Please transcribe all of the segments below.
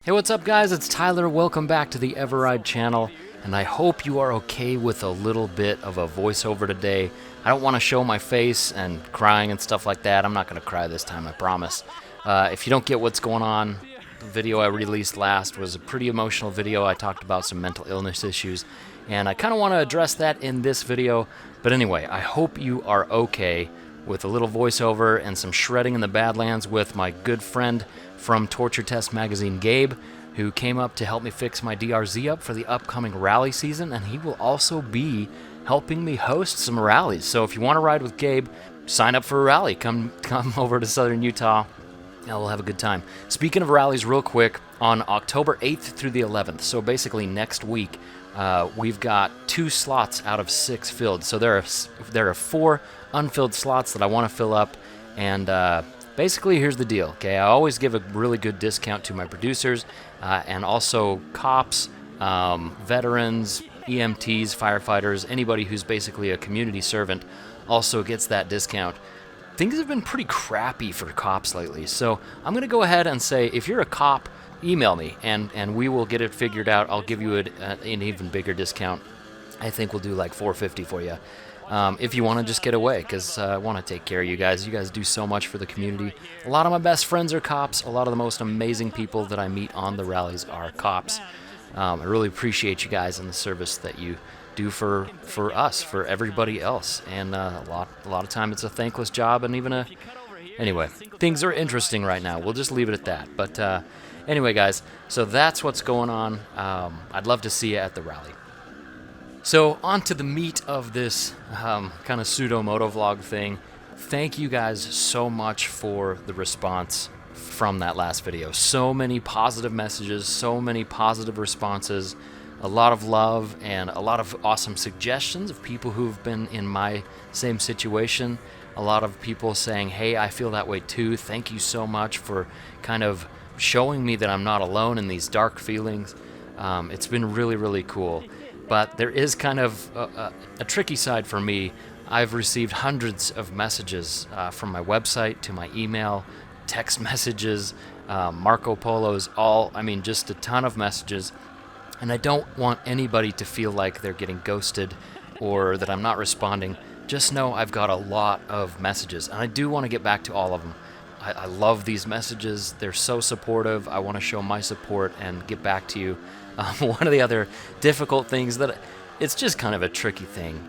Hey, what's up, guys? It's Tyler. Welcome back to the eveRide channel, and I hope you are okay with a little bit of a voiceover today. I don't want to show my face and crying and stuff like that. I'm not going to cry this time, I promise. If you don't get what's going on, the video I released last was a pretty emotional video. I talked about some mental illness issues, and I kind of want to address that in this video. But anyway, I hope you are okay with a little voiceover and some shredding in the Badlands with my good friend from Torture Test Magazine, Gabe, who came up to help me fix my DRZ up for the upcoming rally season, and he will also be helping me host some rallies. So if you want to ride with Gabe, sign up for a rally. Come over to Southern Utah, and we'll have a good time. Speaking of rallies, real quick, on October 8th through the 11th, so basically next week, we've got 2 slots out of 6 filled. So there are 4 unfilled slots that I want to fill up, and basically, here's the deal, okay? I always give a really good discount to my producers and also cops, veterans, EMTs, firefighters, anybody who's basically a community servant also gets that discount. Things have been pretty crappy for cops lately, so I'm going to go ahead and say, if you're a cop, email me, and we will get it figured out. I'll give you an even bigger discount. I think we'll do like $450 for you. If you want to just get away, because I want to take care of you guys. You guys do so much for the community. A lot of my best friends are cops. A lot of the most amazing people that I meet on the rallies are cops. I really appreciate you guys and the service that you do for us, for everybody else. And a lot of time it's a thankless job, and even anyway, things are interesting right now. We'll just leave it at that. But anyway, guys, so that's what's going on. I'd love to see you at the rally. So on to the meat of this kind of pseudo motovlog thing. Thank you guys so much for the response from that last video. So many positive messages, so many positive responses, a lot of love, and a lot of awesome suggestions of people who've been in my same situation. A lot of people saying, hey, I feel that way too. Thank you so much for kind of showing me that I'm not alone in these dark feelings. It's been really, really cool. But there is kind of a tricky side for me. I've received hundreds of messages from my website to my email, text messages, Marco Polos, just a ton of messages. And I don't want anybody to feel like they're getting ghosted or that I'm not responding. Just know I've got a lot of messages, and I do want to get back to all of them. I love these messages. They're so supportive. I want to show my support and get back to you. One of the other difficult things that it's just kind of a tricky thing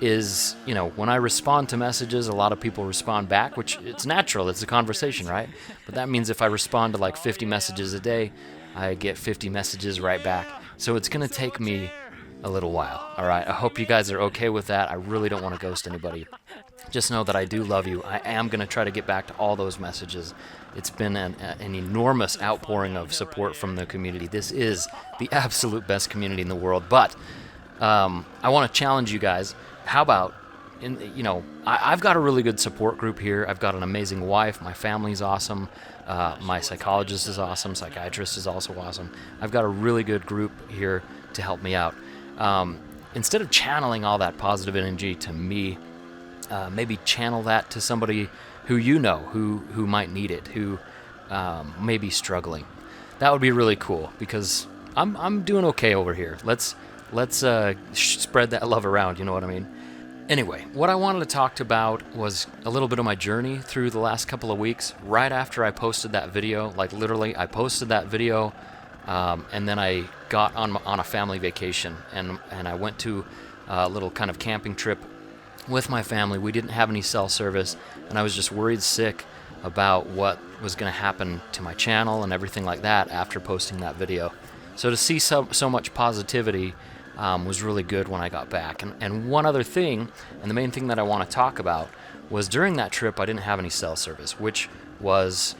is, when I respond to messages, a lot of people respond back, which it's natural. It's a conversation, right? But that means if I respond to like 50 messages a day, I get 50 messages right back. So it's going to take me a little while, all right? I hope you guys are okay with that. I really don't want to ghost anybody. Just know that I do love you. I am going to try to get back to all those messages. It's been an enormous outpouring of support from the community. This is the absolute best community in the world. But I want to challenge you guys. How about, I've got a really good support group here. I've got an amazing wife. My family's awesome. My psychologist is awesome. Psychiatrist is also awesome. I've got a really good group here to help me out. Instead of channeling all that positive energy to me, maybe channel that to somebody who who might need it, who may be struggling. That would be really cool, because I'm doing okay over here. Let's spread that love around, you know what I mean? Anyway, what I wanted to talk about was a little bit of my journey through the last couple of weeks. Right after I posted that video, like literally I posted that video, and then I got on a family vacation, and I went to a little kind of camping trip with my family. We didn't have any cell service, and I was just worried sick about what was going to happen to my channel and everything like that after posting that video. So to see so much positivity was really good when I got back. And one other thing, and the main thing that I want to talk about, was during that trip I didn't have any cell service, which was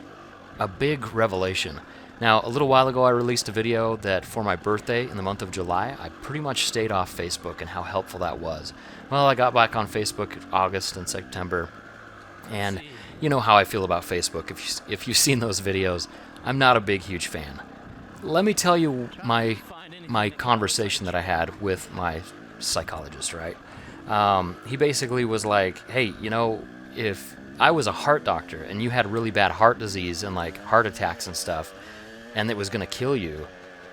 a big revelation. Now, a little while ago I released a video that for my birthday in the month of July, I pretty much stayed off Facebook, and how helpful that was. Well, I got back on Facebook in August and September, and you know how I feel about Facebook. If you've seen those videos, I'm not a huge fan. Let me tell you my conversation that I had with my psychologist, right? He basically was like, hey, if I was a heart doctor and you had really bad heart disease and like heart attacks and stuff, and it was going to kill you,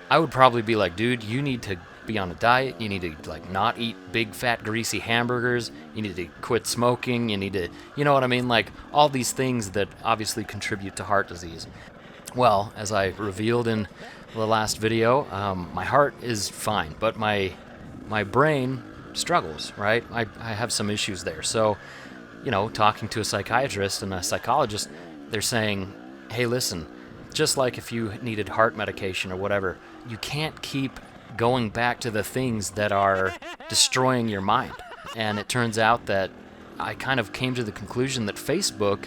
I would probably be like, dude, you need to be on a diet. You need to like not eat big fat greasy hamburgers. You need to quit smoking. You need to, you know what I mean? Like all these things that obviously contribute to heart disease. Well, as I revealed in the last video, my heart is fine, but my brain struggles, right? I have some issues there. So, you know, talking to a psychiatrist and a psychologist, they're saying, hey, listen, just like if you needed heart medication or whatever, you can't keep going back to the things that are destroying your mind. And it turns out that I kind of came to the conclusion that Facebook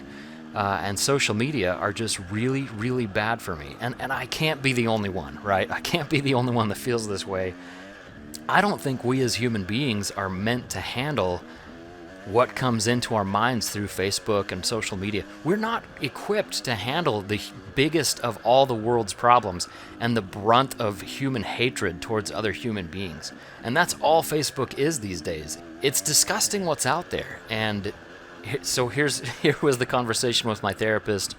and social media are just really, really bad for me. And I can't be the only one, right? I can't be the only one that feels this way. I don't think we as human beings are meant to handle what comes into our minds through Facebook and social media. We're not equipped to handle the biggest of all the world's problems and the brunt of human hatred towards other human beings. And that's all Facebook is these days. It's disgusting what's out there. And so here was the conversation with my therapist.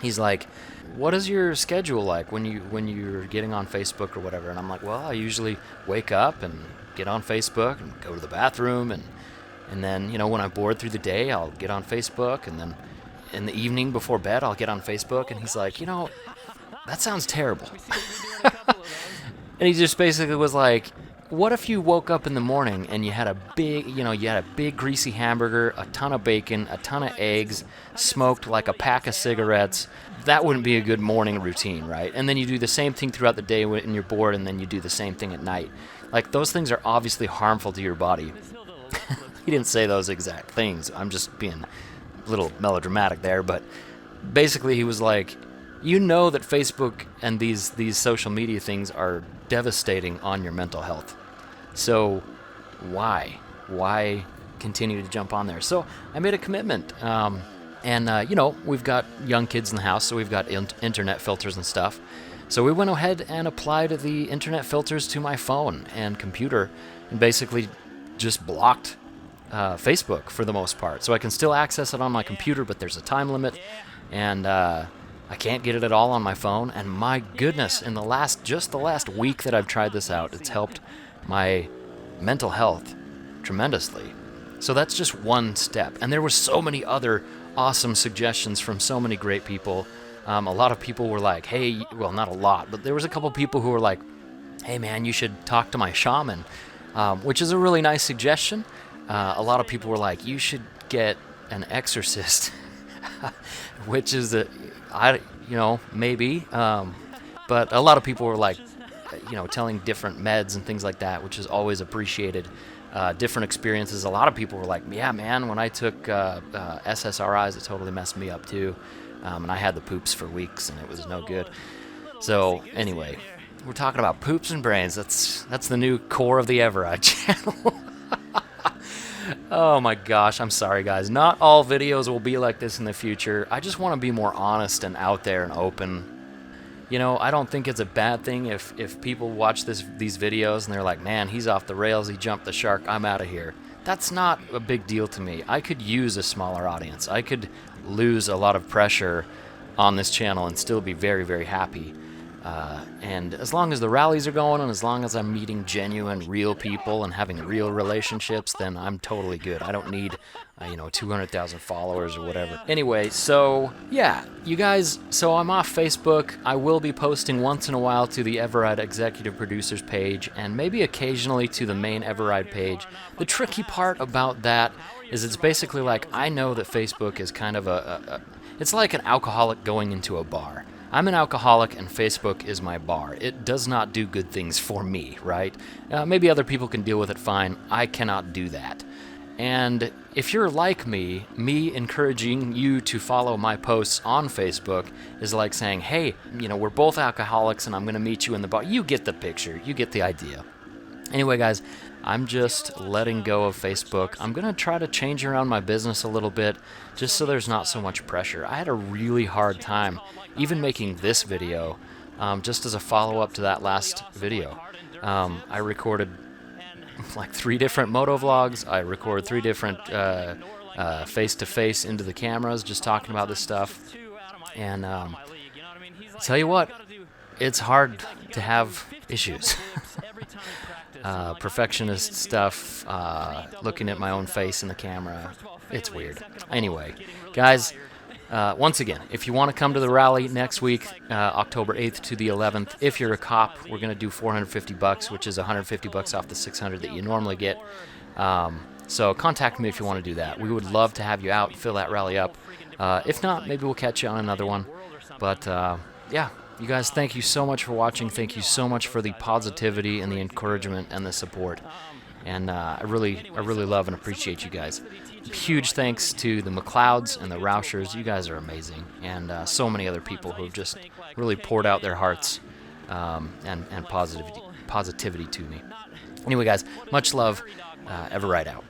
He's like, what is your schedule like when you're getting on Facebook or whatever? And I'm like, well, I usually wake up and get on Facebook and go to the bathroom, and then, you know, when I'm bored through the day, I'll get on Facebook, and then in the evening before bed, I'll get on Facebook. And he's like, you know, that sounds terrible. And he just basically was like, what if you woke up in the morning and you had a big greasy hamburger, a ton of bacon, a ton of eggs, smoked like a pack of cigarettes? That wouldn't be a good morning routine, right? And then you do the same thing throughout the day when you're bored, and then you do the same thing at night. Like, those things are obviously harmful to your body. He didn't say those exact things. I'm just being a little melodramatic there, but basically he was like, you know that Facebook and these social media things are devastating on your mental health. So why continue to jump on there? So I made a commitment. You know, we've got young kids in the house, so we've got internet filters and stuff. So we went ahead and applied the internet filters to my phone and computer, and basically just blocked Facebook for the most part. So I can still access it on my computer, but there's a time limit, and I can't get it at all on my phone. And my goodness, in the last week that I've tried this out, it's helped my mental health tremendously. So that's just one step. And there were so many other awesome suggestions from so many great people. A lot of people were like, hey, well, not a lot, but there was a couple people who were like, hey man, you should talk to my shaman, which is a really nice suggestion. A lot of people were like, you should get an exorcist, which is maybe. But a lot of people were like, telling different meds and things like that, which is always appreciated. Different experiences. A lot of people were like, yeah, man, when I took SSRIs, it totally messed me up too. And I had the poops for weeks, and it was no good. So anyway, we're talking about poops and brains. That's the new core of the eveRide channel. Oh my gosh, I'm sorry guys. Not all videos will be like this in the future. I just want to be more honest and out there and open. You know, I don't think it's a bad thing if people watch these videos and they're like, man, he's off the rails, he jumped the shark, I'm out of here. That's not a big deal to me. I could use a smaller audience. I could lose a lot of pressure on this channel and still be very, very happy. And as long as the rallies are going, and as long as I'm meeting genuine, real people and having real relationships, then I'm totally good. I don't need, 200,000 followers or whatever. Anyway, so yeah, you guys, so I'm off Facebook. I will be posting once in a while to the eveRide Executive Producers page, and maybe occasionally to the main eveRide page. The tricky part about that is it's basically like, I know that Facebook is kind of it's like an alcoholic going into a bar. I'm an alcoholic and Facebook is my bar. It does not do good things for me, right? Maybe other people can deal with it fine. I cannot do that. And if you're like me encouraging you to follow my posts on Facebook is like saying, hey, we're both alcoholics and I'm going to meet you in the bar. You get the picture. You get the idea. Anyway, guys, I'm just letting go of Facebook. I'm going to try to change around my business a little bit just so there's not so much pressure. I had a really hard time even making this video, just as a follow-up to that last video. I recorded like 3 different moto vlogs. I recorded 3 different face-to-face into the cameras just talking about this stuff. And tell you what, it's hard to have issues. Perfectionist stuff, looking at my own face in the camera. It's weird. Anyway, guys, once again, if you want to come to the rally next week, October 8th to the 11th, if you're a cop, we're going to do $450, which is $150 off the $600 that you normally get. So contact me if you want to do that. We would love to have you out, fill that rally up. If not, maybe we'll catch you on another one. But yeah, you guys, thank you so much for watching. Thank you so much for the positivity and the encouragement and the support. And I really love and appreciate you guys. Huge thanks to the McLeods and the Roushers. You guys are amazing. And so many other people who have just really poured out their hearts and positivity to me. Anyway, guys, much love. eveRide out.